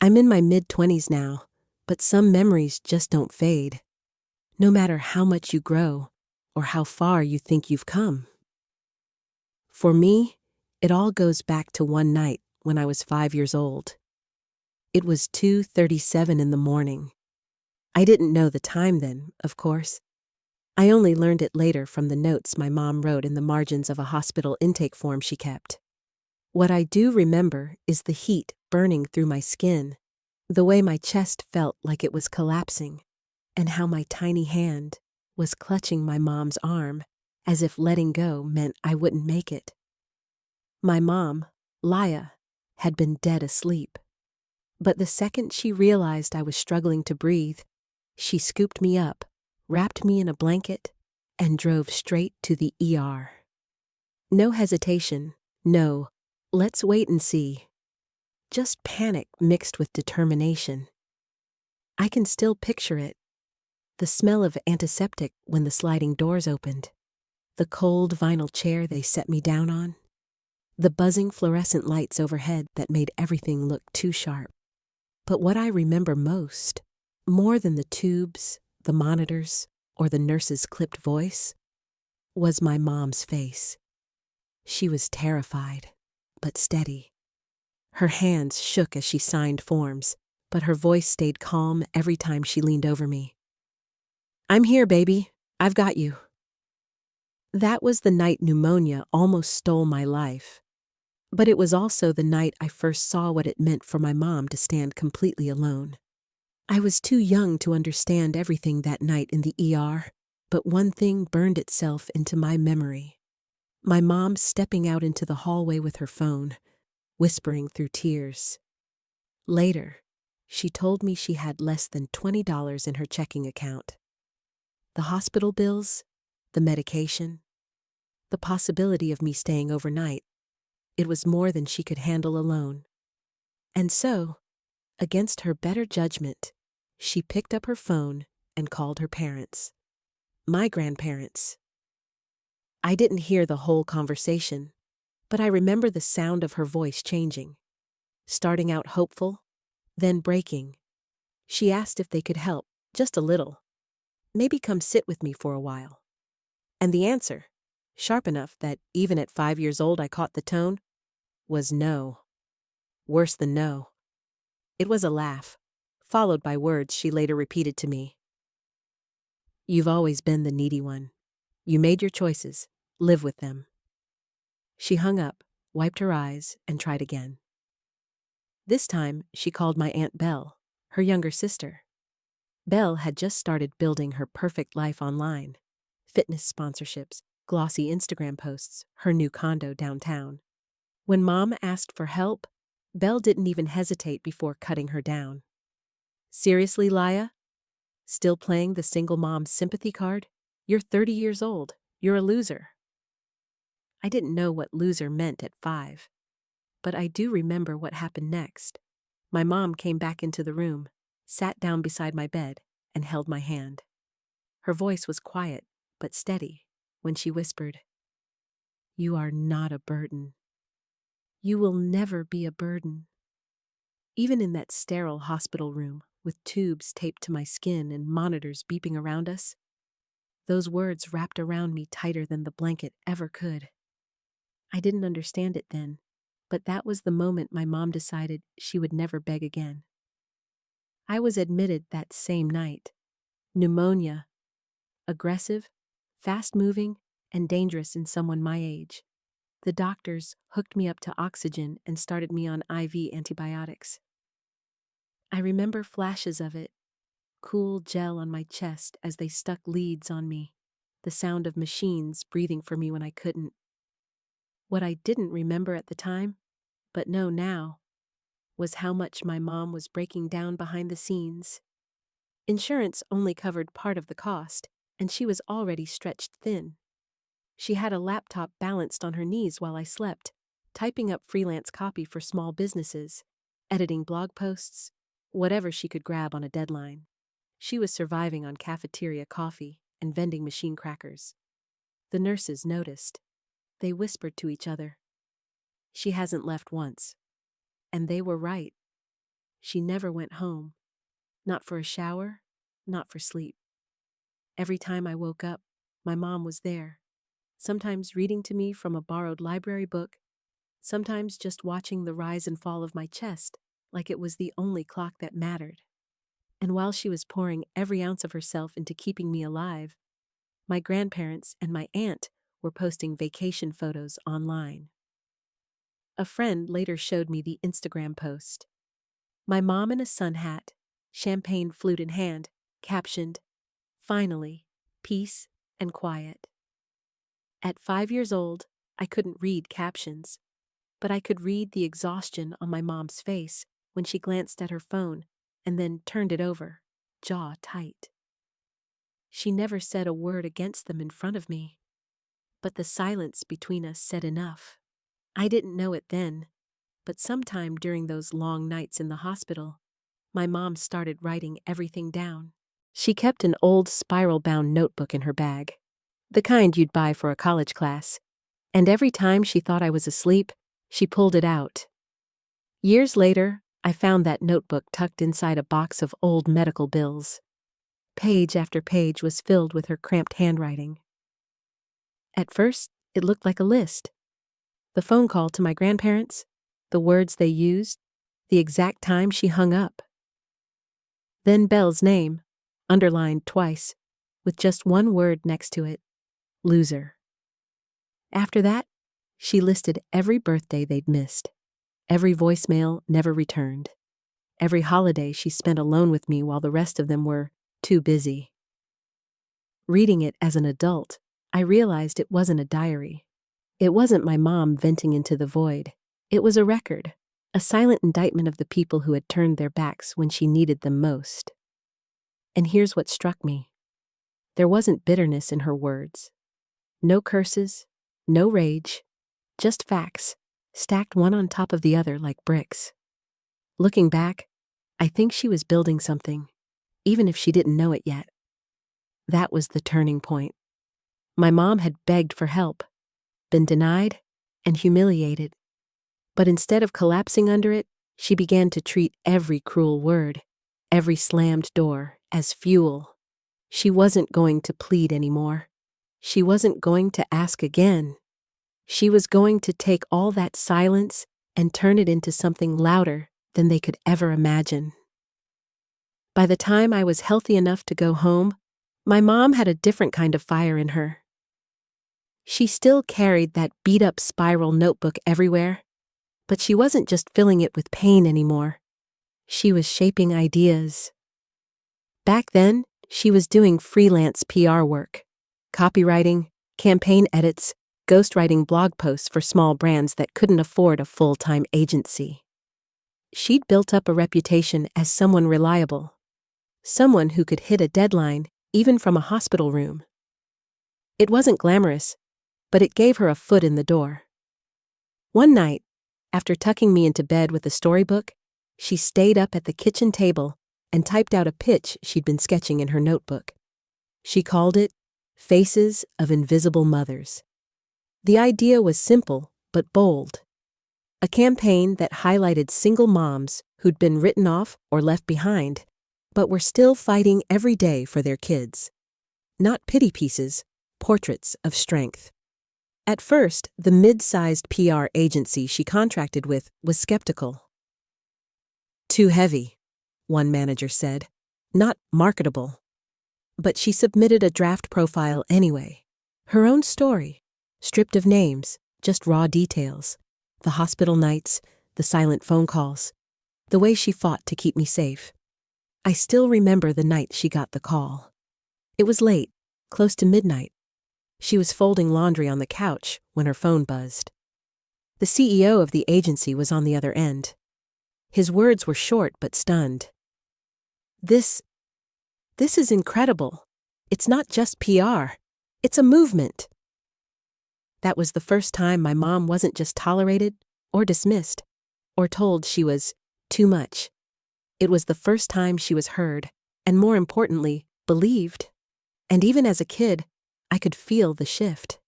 I'm in my mid-20s now, but some memories just don't fade, no matter how much you grow or how far you think you've come. For me, it all goes back to one night when I was 5 years old. It was 2:37 in the morning. I didn't know the time then, of course. I only learned it later from the notes my mom wrote in the margins of a hospital intake form she kept. What I do remember is the heat burning through my skin, the way my chest felt like it was collapsing, and how my tiny hand was clutching my mom's arm as if letting go meant I wouldn't make it. My mom, Laya, had been dead asleep. But the second she realized I was struggling to breathe, she scooped me up, wrapped me in a blanket, and drove straight to the ER. No hesitation, no, let's wait and see. Just panic mixed with determination. I can still picture it. The smell of antiseptic when the sliding doors opened. The cold vinyl chair they set me down on. The buzzing fluorescent lights overhead that made everything look too sharp. But what I remember most, more than the tubes, the monitors, or the nurse's clipped voice, was my mom's face. She was terrified, but steady. Her hands shook as she signed forms, but her voice stayed calm every time she leaned over me. "I'm here, baby. I've got you." That was the night pneumonia almost stole my life. But it was also the night I first saw what it meant for my mom to stand completely alone. I was too young to understand everything that night in the ER, but one thing burned itself into my memory. My mom stepping out into the hallway with her phone, whispering through tears. Later, she told me she had less than $20 in her checking account. The hospital bills, the medication, the possibility of me staying overnight. It was more than she could handle alone. And so, against her better judgment, she picked up her phone and called her parents. My grandparents. I didn't hear the whole conversation, but I remember the sound of her voice changing, starting out hopeful, then breaking. She asked if they could help, just a little. Maybe come sit with me for a while. And the answer, sharp enough that even at 5 years old I caught the tone, was no. Worse than no. It was a laugh, followed by words she later repeated to me. "You've always been the needy one. You made your choices. Live with them." She hung up, wiped her eyes, and tried again. This time, she called my Aunt Belle, her younger sister. Belle had just started building her perfect life online. Fitness sponsorships, glossy Instagram posts, her new condo downtown. When Mom asked for help, Belle didn't even hesitate before cutting her down. "Seriously, Laya? Still playing the single mom sympathy card? You're 30 years old. You're a loser." I didn't know what loser meant at 5. But I do remember what happened next. My mom came back into the room, sat down beside my bed, and held my hand. Her voice was quiet, but steady, when she whispered, "You are not a burden. You will never be a burden." Even in that sterile hospital room, with tubes taped to my skin and monitors beeping around us, those words wrapped around me tighter than the blanket ever could. I didn't understand it then, but that was the moment my mom decided she would never beg again. I was admitted that same night. Pneumonia. Aggressive, fast-moving, and dangerous in someone my age. The doctors hooked me up to oxygen and started me on IV antibiotics. I remember flashes of it, cool gel on my chest as they stuck leads on me, the sound of machines breathing for me when I couldn't. What I didn't remember at the time, but know now, was how much my mom was breaking down behind the scenes. Insurance only covered part of the cost, and she was already stretched thin. She had a laptop balanced on her knees while I slept, typing up freelance copy for small businesses, editing blog posts, whatever she could grab on a deadline. She was surviving on cafeteria coffee and vending machine crackers. The nurses noticed. They whispered to each other. "She hasn't left once." And they were right. she never went home. Not for a shower, not for sleep. Every time I woke up, my mom was there, sometimes reading to me from a borrowed library book, sometimes just watching the rise and fall of my chest like it was the only clock that mattered. And while she was pouring every ounce of herself into keeping me alive, my grandparents and my aunt were posting vacation photos online. A friend later showed me the Instagram post. My mom in a sun hat, champagne flute in hand, captioned, "Finally, peace and quiet." At 5 years old, I couldn't read captions, but I could read the exhaustion on my mom's face when she glanced at her phone and then turned it over, jaw tight. She never said a word against them in front of me, but the silence between us said enough. I didn't know it then, but sometime during those long nights in the hospital, my mom started writing everything down. She kept an old spiral-bound notebook in her bag, the kind you'd buy for a college class, and every time she thought I was asleep, she pulled it out. Years later, I found that notebook tucked inside a box of old medical bills. Page after page was filled with her cramped handwriting. At first, it looked like a list. The phone call to my grandparents, the words they used, the exact time she hung up. Then Belle's name, underlined twice, with just one word next to it, loser. After that, she listed every birthday they'd missed, every voicemail never returned, every holiday she spent alone with me while the rest of them were too busy. Reading it as an adult, I realized it wasn't a diary. It wasn't my mom venting into the void. It was a record, a silent indictment of the people who had turned their backs when she needed them most. And here's what struck me. There wasn't bitterness in her words. No curses, no rage, just facts, stacked one on top of the other like bricks. Looking back, I think she was building something, even if she didn't know it yet. That was the turning point. My mom had begged for help, been denied, and humiliated. But instead of collapsing under it, she began to treat every cruel word, every slammed door, as fuel. She wasn't going to plead anymore. She wasn't going to ask again. She was going to take all that silence and turn it into something louder than they could ever imagine. By the time I was healthy enough to go home, my mom had a different kind of fire in her. She still carried that beat-up spiral notebook everywhere, but she wasn't just filling it with pain anymore. She was shaping ideas. Back then, she was doing freelance PR work, copywriting, campaign edits, ghostwriting blog posts for small brands that couldn't afford a full-time agency. She'd built up a reputation as someone reliable, someone who could hit a deadline even from a hospital room. It wasn't glamorous, but it gave her a foot in the door. One night, after tucking me into bed with a storybook, she stayed up at the kitchen table and typed out a pitch she'd been sketching in her notebook. She called it Faces of Invisible Mothers. The idea was simple but bold. A campaign that highlighted single moms who'd been written off or left behind, but were still fighting every day for their kids. Not pity pieces, portraits of strength. At first, the mid-sized PR agency she contracted with was skeptical. Too heavy, one manager said, not marketable. But she submitted a draft profile anyway. Her own story, stripped of names, just raw details. The hospital nights, the silent phone calls, the way she fought to keep me safe. I still remember the night she got the call. It was late, close to midnight. She was folding laundry on the couch when her phone buzzed. The CEO of the agency was on the other end. His words were short but stunned. This is incredible. It's not just PR. It's a movement." That was the first time my mom wasn't just tolerated or dismissed or told she was too much. It was the first time she was heard and, more importantly, believed. And even as a kid, I could feel the shift.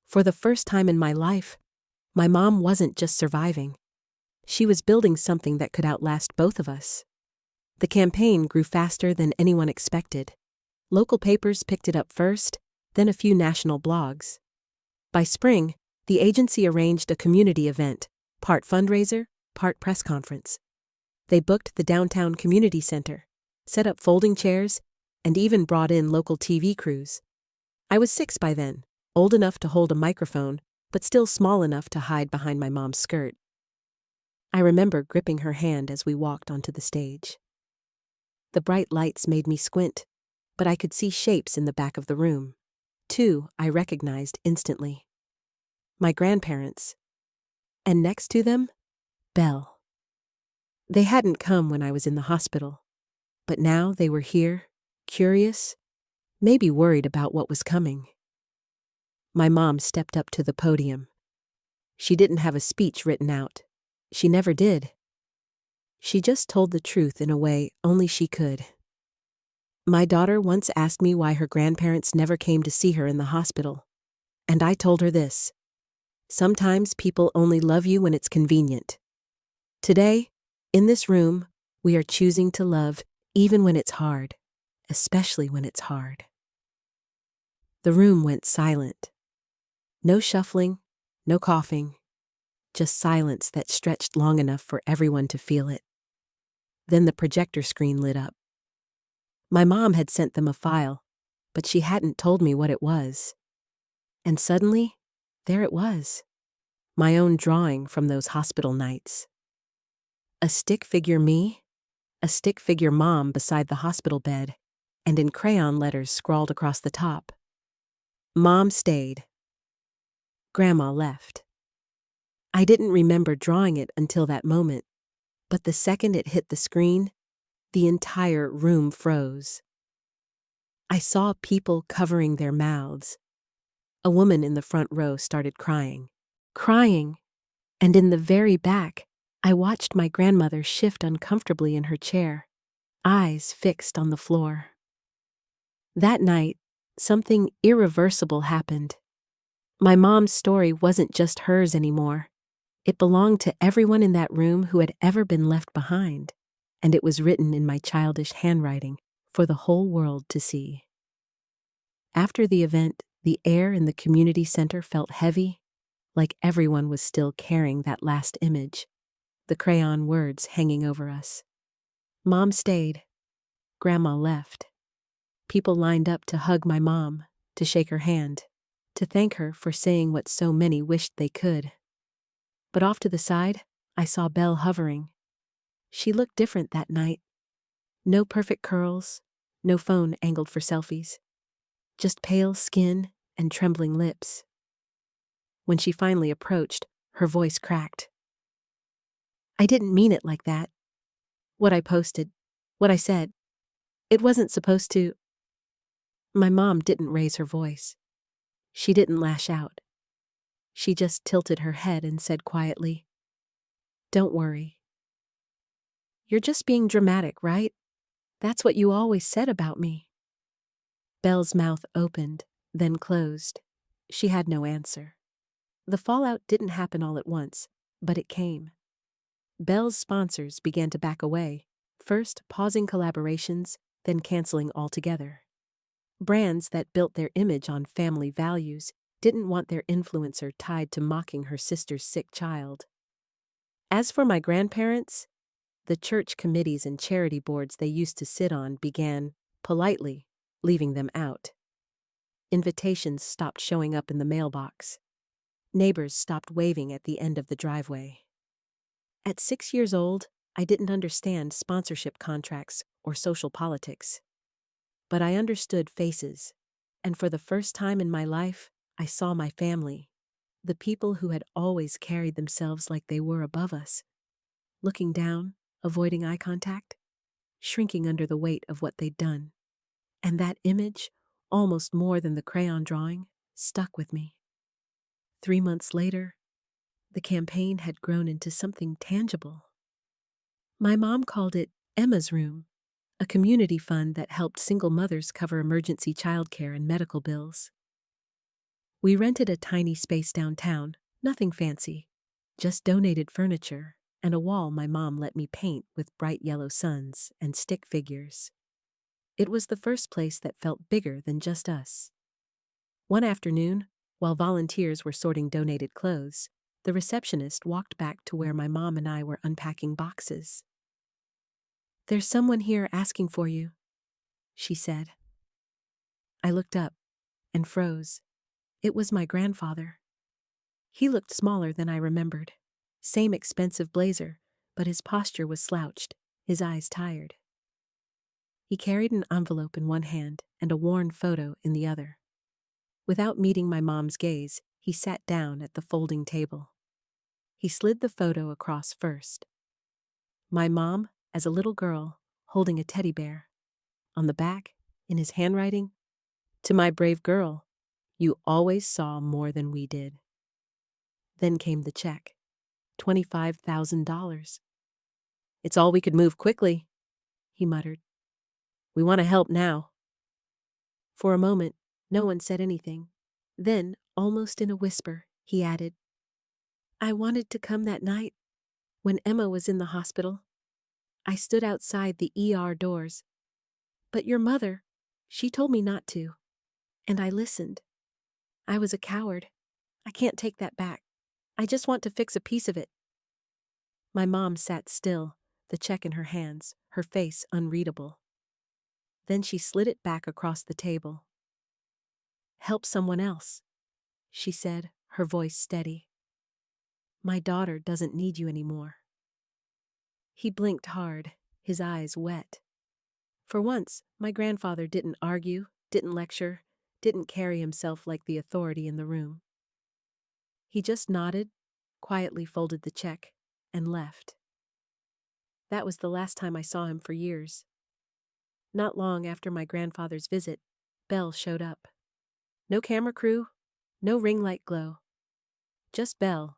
For the first time in my life, my mom wasn't just surviving. She was building something that could outlast both of us. The campaign grew faster than anyone expected. Local papers picked it up first, then a few national blogs. By spring, the agency arranged a community event, part fundraiser, part press conference. They booked the downtown community center, set up folding chairs, and even brought in local TV crews. I was 6 by then, old enough to hold a microphone, but still small enough to hide behind my mom's skirt. I remember gripping her hand as we walked onto the stage. The bright lights made me squint, but I could see shapes in the back of the room. 2 I recognized instantly. My grandparents. And next to them, Belle. They hadn't come when I was in the hospital, but now they were here, curious, maybe worried about what was coming. My mom stepped up to the podium. She didn't have a speech written out. She never did. She just told the truth in a way only she could. My daughter once asked me why her grandparents never came to see her in the hospital, and I told her this: sometimes people only love you when it's convenient. Today, in this room, we are choosing to love even when it's hard, especially when it's hard. The room went silent. No shuffling, no coughing, just silence that stretched long enough for everyone to feel it. Then the projector screen lit up. My mom had sent them a file, but she hadn't told me what it was. And suddenly, there it was. My own drawing from those hospital nights. A stick figure me, a stick figure mom beside the hospital bed, and in crayon letters scrawled across the top. Mom stayed. Grandma left. I didn't remember drawing it until that moment, but the second it hit the screen, the entire room froze. I saw people covering their mouths. A woman in the front row started crying. And in the very back, I watched my grandmother shift uncomfortably in her chair, eyes fixed on the floor. That night, something irreversible happened. My mom's story wasn't just hers anymore. It belonged to everyone in that room who had ever been left behind, and it was written in my childish handwriting for the whole world to see. After the event, the air in the community center felt heavy, like everyone was still carrying that last image, the crayon words hanging over us. Mom stayed. Grandma left. People lined up to hug my mom, to shake her hand, to thank her for saying what so many wished they could. But off to the side, I saw Belle hovering. She looked different that night. No perfect curls, no phone angled for selfies. Just pale skin and trembling lips. When she finally approached, her voice cracked. I didn't mean it like that. What I posted, what I said, it wasn't supposed to. My mom didn't raise her voice. She didn't lash out. She just tilted her head and said quietly, "Don't worry. You're just being dramatic, right? That's what you always said about me." Belle's mouth opened, then closed. She had no answer. The fallout didn't happen all at once, but it came. Belle's sponsors began to back away, first pausing collaborations, then canceling altogether. Brands that built their image on family values didn't want their influencer tied to mocking her sister's sick child. As for my grandparents, the church committees and charity boards they used to sit on began, politely, leaving them out. Invitations stopped showing up in the mailbox. Neighbors stopped waving at the end of the driveway. At 6 years old, I didn't understand sponsorship contracts or social politics. But I understood faces, and for the first time in my life, I saw my family, the people who had always carried themselves like they were above us, looking down, avoiding eye contact, shrinking under the weight of what they'd done. And that image, almost more than the crayon drawing, stuck with me. 3 months later, the campaign had grown into something tangible. My mom called it Emma's Room, a community fund that helped single mothers cover emergency childcare and medical bills. We rented a tiny space downtown, nothing fancy, just donated furniture and a wall my mom let me paint with bright yellow suns and stick figures. It was the first place that felt bigger than just us. One afternoon, while volunteers were sorting donated clothes, the receptionist walked back to where my mom and I were unpacking boxes. "There's someone here asking for you," she said. I looked up and froze. It was my grandfather. He looked smaller than I remembered. Same expensive blazer, but his posture was slouched, his eyes tired. He carried an envelope in one hand and a worn photo in the other. Without meeting my mom's gaze, he sat down at the folding table. He slid the photo across first. My mom, as a little girl, holding a teddy bear. On the back, in his handwriting, "To my brave girl, you always saw more than we did." Then came the check. $25,000. "It's all we could move quickly," he muttered. "We want to help now." For a moment, no one said anything. Then, almost in a whisper, he added, "I wanted to come that night, when Emma was in the hospital. I stood outside the ER doors. But your mother, she told me not to. And I listened. I was a coward. I can't take that back. I just want to fix a piece of it." My mom sat still, the check in her hands, her face unreadable. Then she slid it back across the table. "Help someone else," she said, her voice steady. "My daughter doesn't need you anymore." He blinked hard, his eyes wet. For once, my grandfather didn't argue, didn't lecture, didn't carry himself like the authority in the room. He just nodded, quietly folded the check, and left. That was the last time I saw him for years. Not long after my grandfather's visit, Belle showed up. No camera crew, no ring light glow. Just Belle,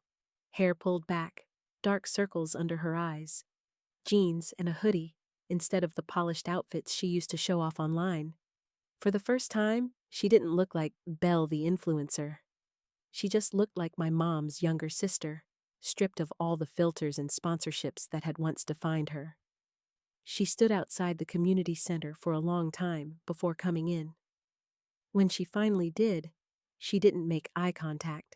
hair pulled back, dark circles under her eyes, jeans and a hoodie instead of the polished outfits she used to show off online. For the first time, she didn't look like Belle the influencer. She just looked like my mom's younger sister, stripped of all the filters and sponsorships that had once defined her. She stood outside the community center for a long time before coming in. When she finally did, she didn't make eye contact.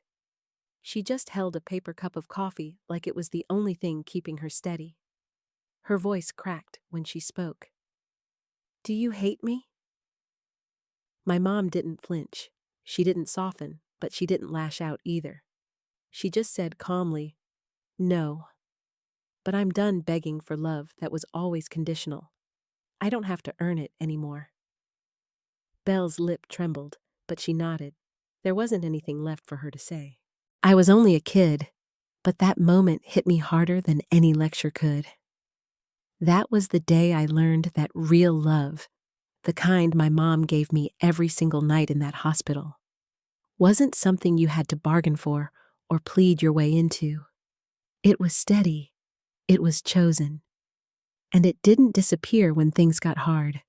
She just held a paper cup of coffee like it was the only thing keeping her steady. Her voice cracked when she spoke. "Do you hate me?" My mom didn't flinch. She didn't soften, but she didn't lash out either. She just said calmly, "No. But I'm done begging for love that was always conditional. I don't have to earn it anymore." Belle's lip trembled, but she nodded. There wasn't anything left for her to say. I was only a kid, but that moment hit me harder than any lecture could. That was the day I learned that real love, the kind my mom gave me every single night in that hospital, wasn't something you had to bargain for or plead your way into. It was steady, it was chosen, and it didn't disappear when things got hard.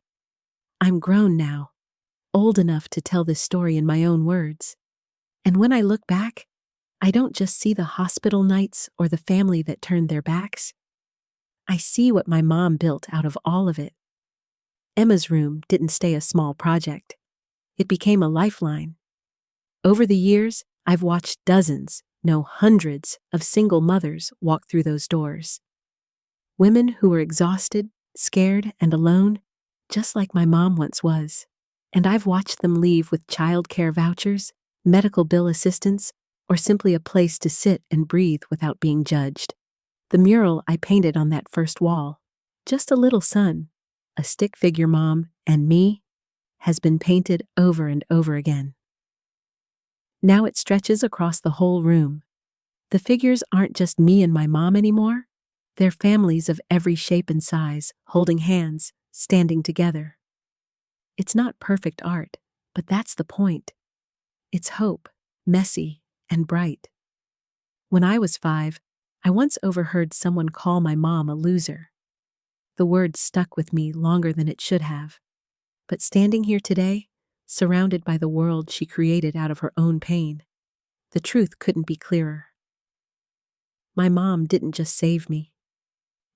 I'm grown now, old enough to tell this story in my own words. And when I look back, I don't just see the hospital nights or the family that turned their backs. I see what my mom built out of all of it. Emma's room didn't stay a small project. It became a lifeline. Over the years, I've watched dozens, no hundreds, of single mothers walk through those doors. Women who were exhausted, scared, and alone, just like my mom once was. And I've watched them leave with childcare vouchers, medical bill assistance, or simply a place to sit and breathe without being judged. The mural I painted on that first wall, just a little sun, a stick figure mom, and me, has been painted over and over again. Now it stretches across the whole room. The figures aren't just me and my mom anymore. They're families of every shape and size, holding hands, standing together. It's not perfect art, but that's the point. It's hope, messy and bright. When I was 5, I once overheard someone call my mom a loser. The word stuck with me longer than it should have. But standing here today, surrounded by the world she created out of her own pain, the truth couldn't be clearer. My mom didn't just save me.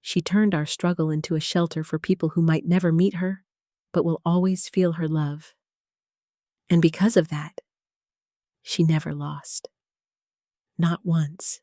She turned our struggle into a shelter for people who might never meet her, but will always feel her love. And because of that, she never lost. Not once.